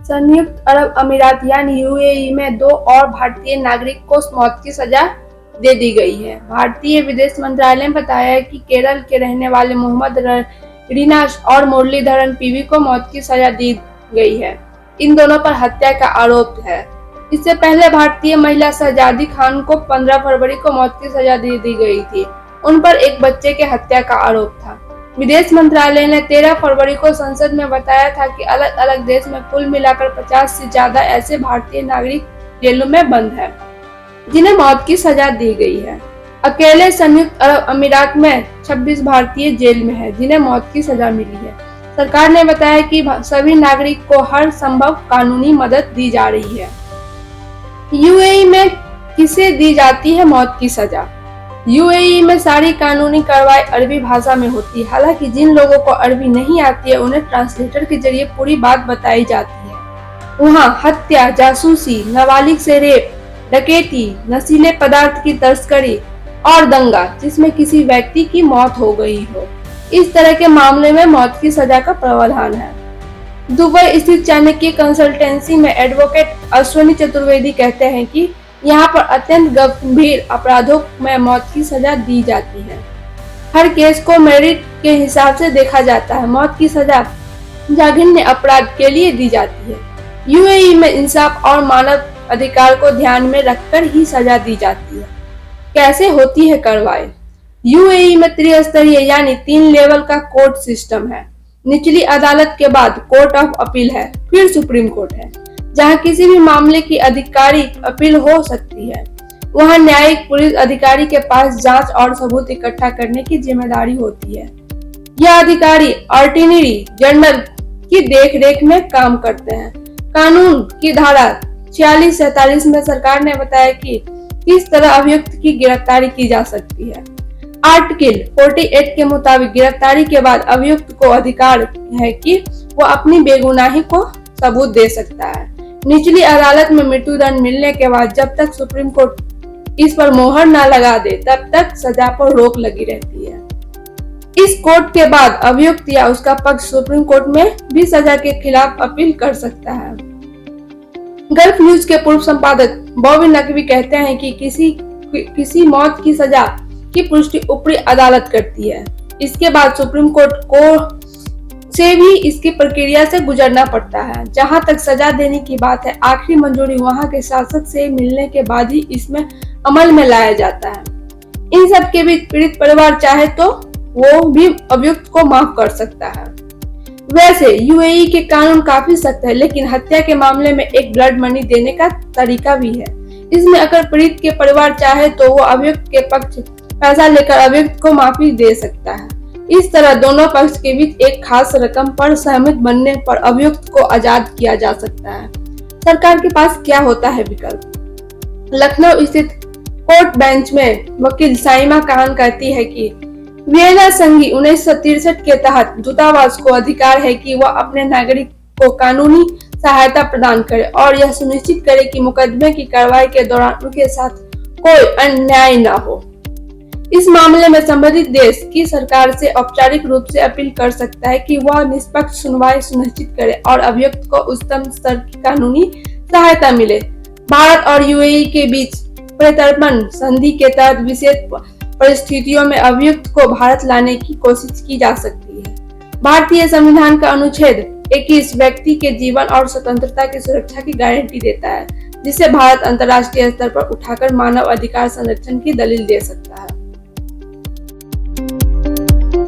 संयुक्त अरब अमीरात यानी यूएई में 2 और भारतीय नागरिक को मौत की सजा दे दी गई है। भारतीय विदेश मंत्रालय ने बताया है कि केरल के रहने वाले मोहम्मद रीना और मुरलीधरन पीवी को मौत की सजा दी गई है। इन दोनों पर हत्या का आरोप है। इससे पहले भारतीय महिला शहजादी खान को 15 फरवरी को मौत की सजा दे दी गई थी। उन पर एक बच्चे के हत्या का आरोप था। विदेश मंत्रालय ने 13 फरवरी को संसद में बताया था कि अलग अलग देश में कुल मिलाकर 50 से ज्यादा ऐसे भारतीय नागरिक जेलों में बंद हैं, जिन्हें मौत की सजा दी गई है। अकेले संयुक्त अरब अमीरात में 26 भारतीय जेल में हैं, जिन्हें मौत की सजा मिली है। सरकार ने बताया कि सभी नागरिक को हर संभव कानूनी मदद दी जा रही है। यूएई में किसे दी जाती है मौत की सजा? यूएई में सारी कानूनी कार्रवाई अरबी भाषा में होती है। हालांकि जिन लोगों को अरबी नहीं आती है उन्हें ट्रांसलेटर के जरिए पूरी बात बताई जाती है। वहाँ हत्या, जासूसी, नाबालिग से रेप, डकैती, नशीले पदार्थ की तस्करी और दंगा जिसमें किसी व्यक्ति की मौत हो गई हो, इस तरह के मामले में मौत की सजा का प्रावधान है। दुबई स्थित चाणक्य कंसल्टेंसी में एडवोकेट अश्विनी चतुर्वेदी कहते हैं कि यहाँ पर अत्यंत गंभीर अपराधों में मौत की सजा दी जाती है। हर केस को मेरिट के हिसाब से देखा जाता है। मौत की सजा जघन्य अपराध के लिए दी जाती है। यूएई में इंसाफ और मानव अधिकार को ध्यान में रखकर ही सजा दी जाती है। कैसे होती है कार्रवाई? यूएई में त्रिस्तरीय यानी 3 लेवल का कोर्ट सिस्टम है। निचली अदालत के बाद कोर्ट ऑफ अपील है, फिर सुप्रीम कोर्ट है, जहां किसी भी मामले की आधिकारिक अपील हो सकती है। वहां न्यायिक पुलिस अधिकारी के पास जांच और सबूत इकट्ठा करने की जिम्मेदारी होती है। यह अधिकारी अटॉर्नी जनरल की देखरेख में काम करते हैं। कानून की धारा 46-47 में सरकार ने बताया कि किस तरह अभियुक्त की गिरफ्तारी की जा सकती है। आर्टिकल 48 के मुताबिक गिरफ्तारी के बाद अभियुक्त को अधिकार है कि वो अपनी बेगुनाही को सबूत दे सकता है। निचली अदालत में मृत्युदंड मिलने के बाद जब तक सुप्रीम कोर्ट इस पर मोहर न लगा दे तब तक सजा पर रोक लगी रहती है। इस कोर्ट के बाद अभियुक्त या उसका पक्ष सुप्रीम कोर्ट में भी सजा के खिलाफ अपील कर सकता है। गल्फ न्यूज के पूर्व संपादक बॉबी नकवी कहते हैं कि किसी मौत की सजा की पुष्टि ऊपरी अदालत करती है। इसके बाद सुप्रीम कोर्ट को से भी इसकी प्रक्रिया से गुजरना पड़ता है। जहां तक सजा देने की बात है, आखिरी मंजूरी वहां के शासक से मिलने के बाद ही इसमें अमल में लाया जाता है। इन सब के बीच पीड़ित परिवार चाहे तो वो भी अभियुक्त को माफ कर सकता है। वैसे यूएई के कानून काफी सख्त है, लेकिन हत्या के मामले में एक ब्लड मनी देने का तरीका भी है। इसमें अगर पीड़ित के परिवार चाहे तो वो अभियुक्त के पक्ष पैसा लेकर अभियुक्त को माफी दे सकता है। इस तरह दोनों पक्ष के बीच एक खास रकम पर सहमत बनने पर अभियुक्त को आजाद किया जा सकता है। सरकार के पास क्या होता है विकल्प? लखनऊ स्थित कोर्ट बेंच में वकील साइमा खान कहती है कि वियना संधि 1963 के तहत दूतावास को अधिकार है कि वह अपने नागरिक को कानूनी सहायता प्रदान करे और यह सुनिश्चित करे कि मुकदमे की कार्रवाई के दौरान उनके साथ कोई अन्याय न हो। इस मामले में संबंधित देश की सरकार से औपचारिक रूप से अपील कर सकता है कि वह निष्पक्ष सुनवाई सुनिश्चित करे और अभियुक्त को उच्चतम स्तर की कानूनी सहायता मिले। भारत और यूएई के बीच प्रत्यर्पण संधि के तहत विशेष परिस्थितियों में अभियुक्त को भारत लाने की कोशिश की जा सकती है। भारतीय संविधान का अनुच्छेद 21 व्यक्ति के जीवन और स्वतंत्रता की सुरक्षा की गारंटी देता है, जिसे भारत अंतर्राष्ट्रीय स्तर पर उठाकर मानव अधिकार संरक्षण की दलील दे सकता है।